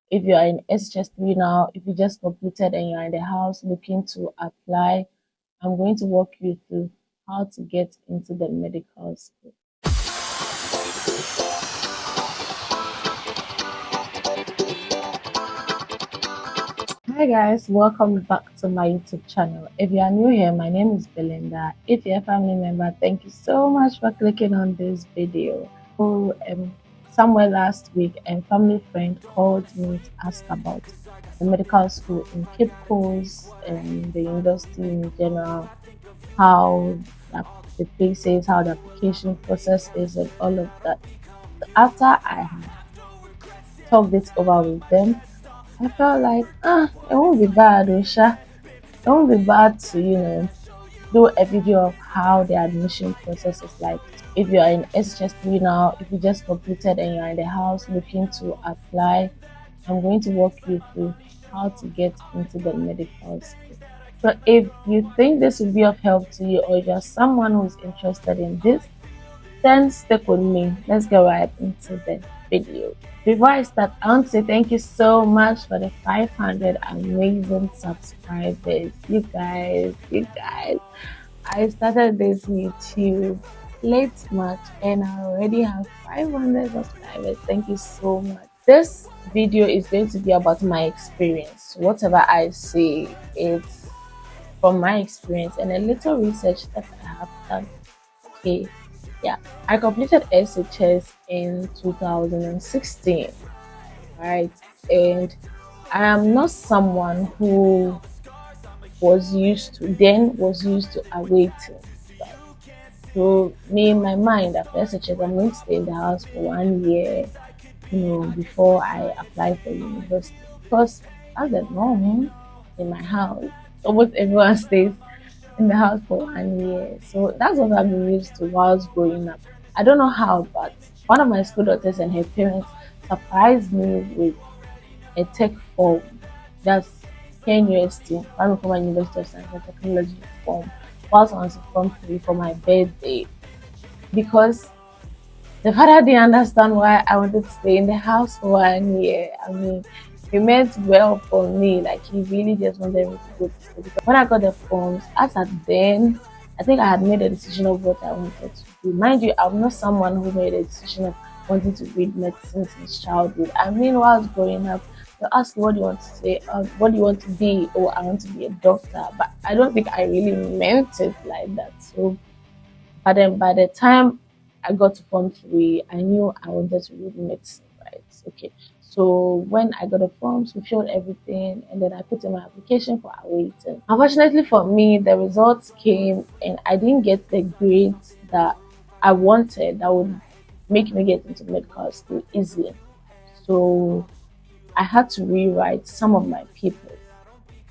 If you are in SHS3 now, if you just completed and you're in the house looking to apply, I'm going to walk you through how to get into the medical school. Hi guys, welcome back to my YouTube channel. If you are new here, my name is Belinda. If you're a family member, thank you so much for clicking on this video. Somewhere last week, a family friend called me to ask about the medical school in Cape Coast and the university in general, how the place is, how the application process is, and all of that. So after I had talked it over with them, I felt like, it won't be bad, Osha. It won't be bad to, do a video of how the admission process is like. If you are in SHS3 now, if you just completed and you're in the house looking to apply, I'm going to walk you through how to get into the medical school. So if you think this will be of help to you, or you're someone who's interested in this, then stick with me. Let's get right into the video. Before I start, I want to say thank you so much for the 500 amazing subscribers. You guys. I started this YouTube late March and I already have 500 subscribers. Thank you so much. This video is going to be about my experience. Whatever I say, it's from my experience and a little research that I have done. Okay. Yeah, I completed SHS in 2016, right? And I am not someone who was used to awaiting. Right? So me in my mind, after SHS, I'm going to stay in the house for 1 year, before I apply for university. Because as a norm in my house, almost everyone stays in the house for 1 year. So that's what I've been used to whilst growing up. I don't know how, but one of my school daughters and her parents surprised me with a tech form. That's KNUST, Kwame University of Science and Technology form, whilst I was in Form 3 for my birthday. Because the father didn't understand why I wanted to stay in the house for 1 year. I mean, he meant well for me. Like, he really just wanted me to go to school. Because when I got the forms, as at then, I think I had made a decision of what I wanted to do. Mind you, I'm not someone who made a decision of wanting to read medicine since childhood. I mean, while I was growing up, they asked me, what do you want to say? What do you want to be? Oh, I want to be a doctor. But I don't think I really meant it like that. So, but then by the time I got to Form 3, I knew I wanted to read medicine, right? Okay. So when I got the forms, we filled everything, and then I put in my application for awaiting. Unfortunately for me, the results came and I didn't get the grades that I wanted that would make me get into medical school easily. So I had to rewrite some of my papers.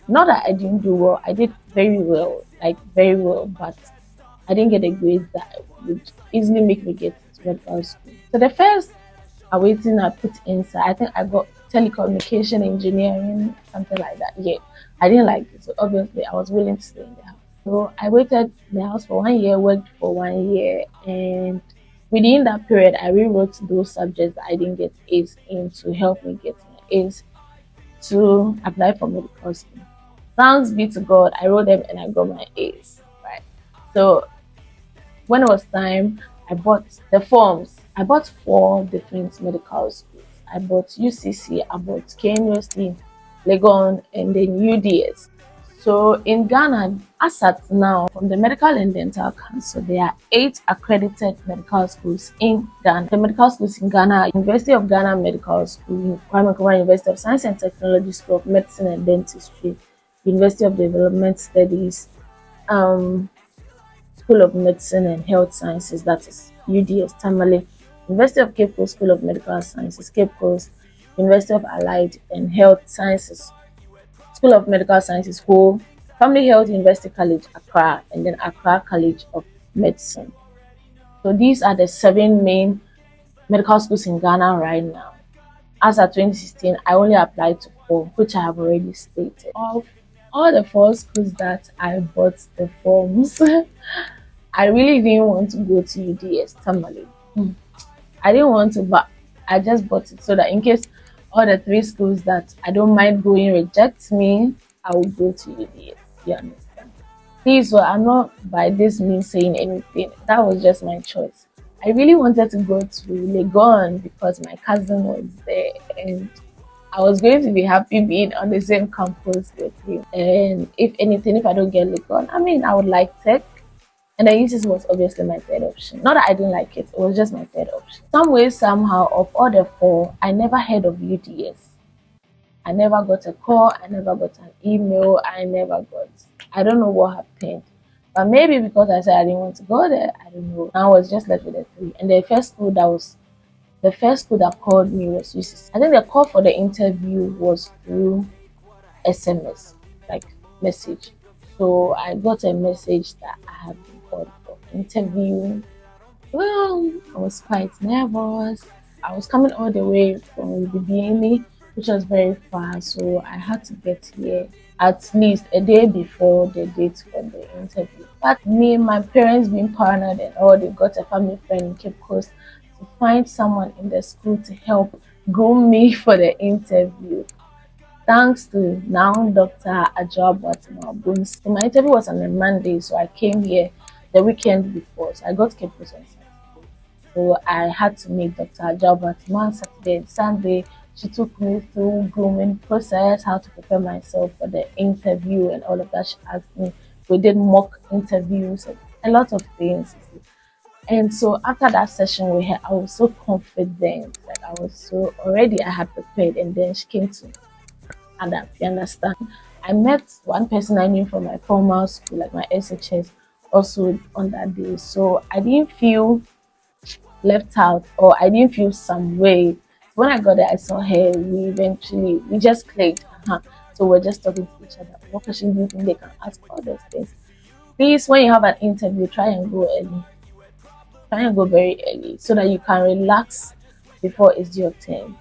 Not that I didn't do well, I did very well, like very well, but I didn't get the grades that would easily make me get into medical school. So the first awaiting I put inside, I think I got telecommunication engineering, something like that. Yeah, I didn't like it, so obviously I was willing to stay in the house. So I waited in the house for 1 year, worked for 1 year, and within that period, I rewrote those subjects that I didn't get A's in to help me get my A's to apply for medical school. Thanks be to God, I wrote them and I got my A's, right? So when it was time, I bought the forms. I bought 4 different medical schools. I bought UCC, I bought KNUST, Legon, and then UDS. So in Ghana, as at now, from the Medical and Dental Council, there are 8 accredited medical schools in Ghana. The medical schools in Ghana are University of Ghana Medical School, Kwame University of Science and Technology School of Medicine and Dentistry, University of Development Studies, School of Medicine and Health Sciences, that is UDS, Tamale, University of Cape Coast School of Medical Sciences, Cape Coast, University of Allied and Health Sciences, School of Medical Sciences, Ho, Family Health University College, Accra, and then Accra College of Medicine. So these are the 7 main medical schools in Ghana right now. As of 2016, I only applied to 4, which I have already stated. Of all the 4 schools that I bought the forms, I really didn't want to go to UDS, Tamale. I didn't want to, but I just bought it so that in case all the three schools that I don't mind going reject me, I will go to UDS. You understand? Please, so I'm not by this means saying anything. That was just my choice. I really wanted to go to Legon because my cousin was there and I was going to be happy being on the same campus with him. And if anything, if I don't get Legon, I mean, I would like tech. And then UCC was obviously my third option. Not that I didn't like it was just my third option. Some way, somehow, of all the four, I never heard of UDS. I never got a call, I never got an email, I don't know what happened. But maybe because I said I didn't want to go there, I don't know. I was just left with the three. And the first school that called me was UCC. I think the call for the interview was through SMS, like message. So I got a message that I have been called for interview. Well, I was quite nervous. I was coming all the way from the beginning, which was very far, so I had to get here at least a day before the date for the interview. But me and my parents being paranoid and all, they got a family friend in Cape Coast to find someone in the school to help groom me for the interview. Thanks to now Dr. Ajab Watanabe. So my interview was on a Monday, so I came here the weekend before. So I got Cape Coast on Saturday. So I had to meet Dr. Ajab on Saturday and Sunday. She took me through grooming process, how to prepare myself for the interview and all of that. She asked me. We did mock interviews and a lot of things. And so after that session we had, I was so confident. Like I was so already I had prepared, and then she came to adapt. You understand? I met one person I knew from my formal school, like my SHS, also on that day. So I didn't feel left out or I didn't feel some way. When I got there, I saw her. We just clicked. So we're just talking to each other. What question do you think they can ask? All those things. Please, when you have an interview, try and go early. Try and go very early so that you can relax before it's your turn.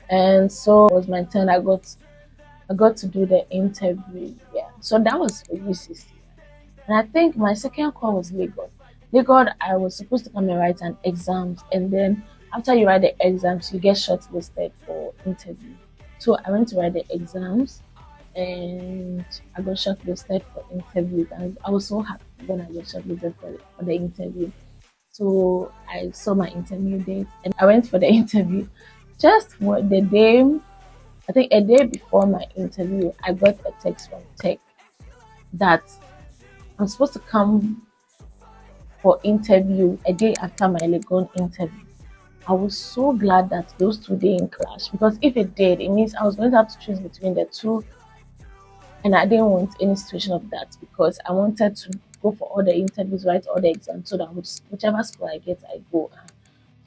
And so it was my turn. I got to do the interview. Yeah. So that was for UCC. And I think my second call was Legon. Legon, I was supposed to come and write an exams, and then after you write the exams, you get shortlisted for interview. So I went to write the exams, and I got shortlisted for interview. And I was so happy when I got shortlisted for the interview. So I saw my interview date, and I went for the interview. Just for the day, I think a day before my interview, I got a text from Tech that I'm supposed to come for interview a day after my Legon interview. I was so glad that those 2 days didn't clash, because if it did, it means I was going to have to choose between the two, and I didn't want any situation of that because I wanted to go for all the interviews, write all the exams, so that whichever school I get, I go.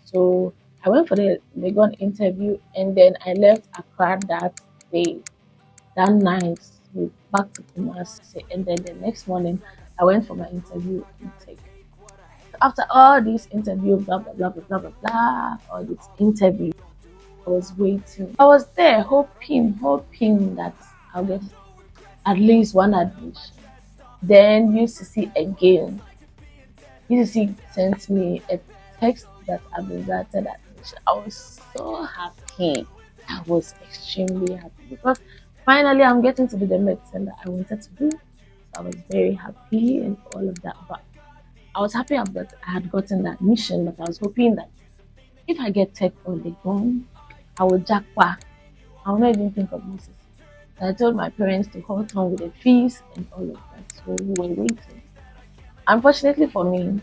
So I went for the Legon interview, and then I left Accra that day, that night, we back to Kumasi, and then the next morning I went for my interview in Tech. After all these interviews, blah blah blah blah blah blah blah, all this interview, I was waiting. I was there hoping that I'll get at least one admission. Then UCC again. UCC sent me a text that I've been granted admission. I was so happy. I was extremely happy because finally I'm getting to do the medicine that I wanted to do. So I was very happy and all of that. But I was happy that I had gotten that admission, but I was hoping that if I get Tech or Legon, I will jackpot. I will not even think of UCC. So I told my parents to hold on with the fees and all of that. So we were waiting. Unfortunately for me,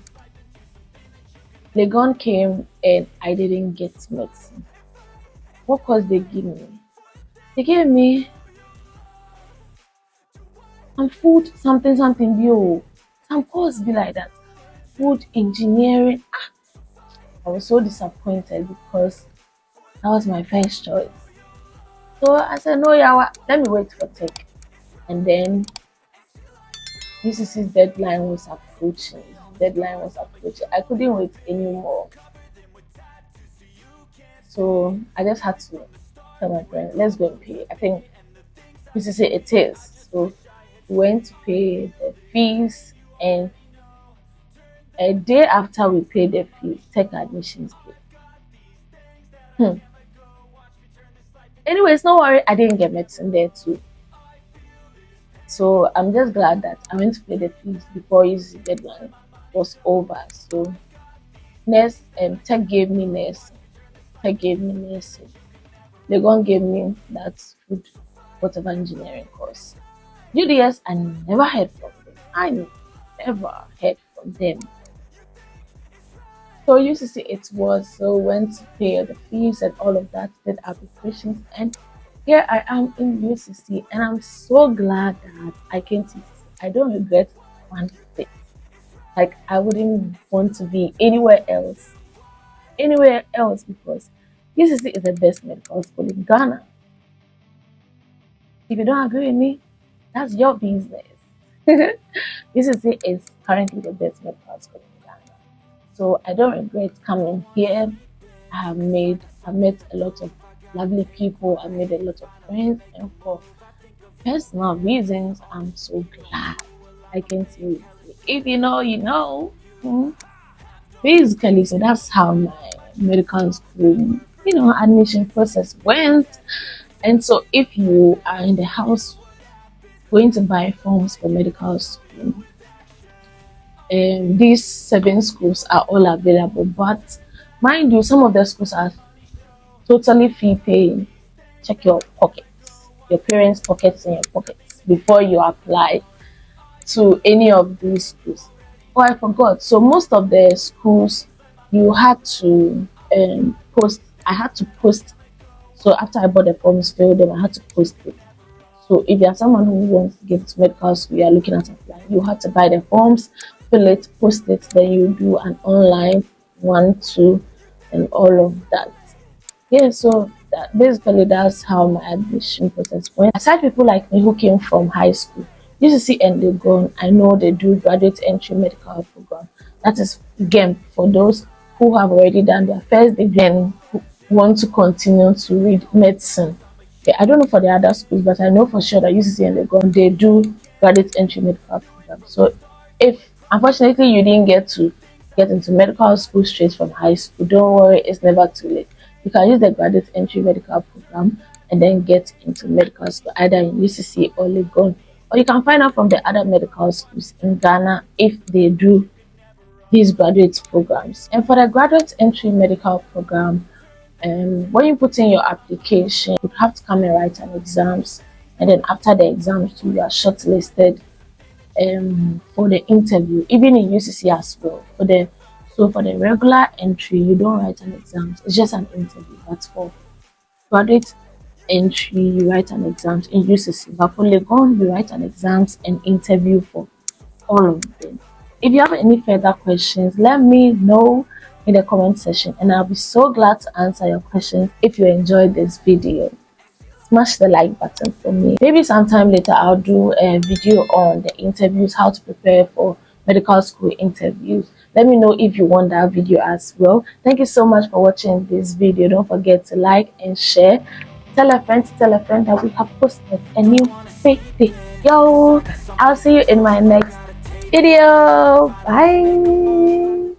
Legon came and I didn't get medicine. What course they give me? They gave me some food, something bio. Some course be like that. Food engineering. I was so disappointed because that was my first choice. So I said, no, yeah, let me wait for Tech. And then UCC's deadline was approaching. I couldn't wait anymore. So I just had to tell my parents, let's go and pay. I think UCC it is. So we went to pay the fees, and a day after we paid the fees, Tech admissions came. Anyways, no worry, I didn't get medicine there too. So I'm just glad that I went to pay the fees before his deadline was over. So next, tech gave me nursing. Tech gave me nursing. Legon gave me that food, whatever engineering course. UDS, I never heard from them. I never heard from them. So UCC it was, so went to pay the fees and all of that, did applications, and here I am in UCC, and I'm so glad that I came to UCC. I don't regret one thing. Like I wouldn't want to be anywhere else because UCC is the best medical school in Ghana. If you don't agree with me, that's your business. UCC is currently the best medical school in Ghana. So I don't regret coming here. I've met a lot of lovely people. I made a lot of friends, and for personal reasons, I'm so glad I came to you. If you know, you know. Basically, so that's how my medical school, admission process went. And so, if you are in the house going to buy forms for medical school, these 7 schools are all available. But mind you, some of the schools are totally fee paying. Check your pockets, your parents' pockets and your pockets before you apply to any of these schools. Oh, I forgot. So most of the schools you had to post. I had to post. So after I bought the forms, filled them, I had to post it. So if you are someone who wants to get to medical school, you are looking at applying, you have to buy the forms, fill it, post it, then you do an online 1, 2, and all of that. Yeah, so basically that's how my admission process went. Aside people like me who came from high school, UCC and Legon, I know they do graduate entry medical program. That is again for those who have already done their first degree and who want to continue to read medicine. Yeah, I don't know for the other schools, but I know for sure that UCC and Legon they do graduate entry medical program. So if unfortunately you didn't get into medical school straight from high school, don't worry, it's never too late. You can use the graduate entry medical program and then get into medical school either in UCC or Legon. Or you can find out from the other medical schools in Ghana if they do these graduate programs. And for the graduate entry medical program, when you put in your application, you have to come and write an exams. And then after the exams, you are shortlisted for the interview, even in UCC as well. For the regular entry, you don't write an exam; it's just an interview. But for graduate entry, you write an exam in UCC. But for Legon, you write an exams and interview for all of them. If you have any further questions, let me know in the comment section, and I'll be so glad to answer your questions. If you enjoyed this video, smash the like button for me. Maybe sometime later I'll do a video on the interviews, how to prepare for medical school interviews. Let me know if you want that video as well. Thank you so much for watching this video. Don't forget to like and share. Tell a friend that we have posted a new video. I'll see you in my next video. Bye.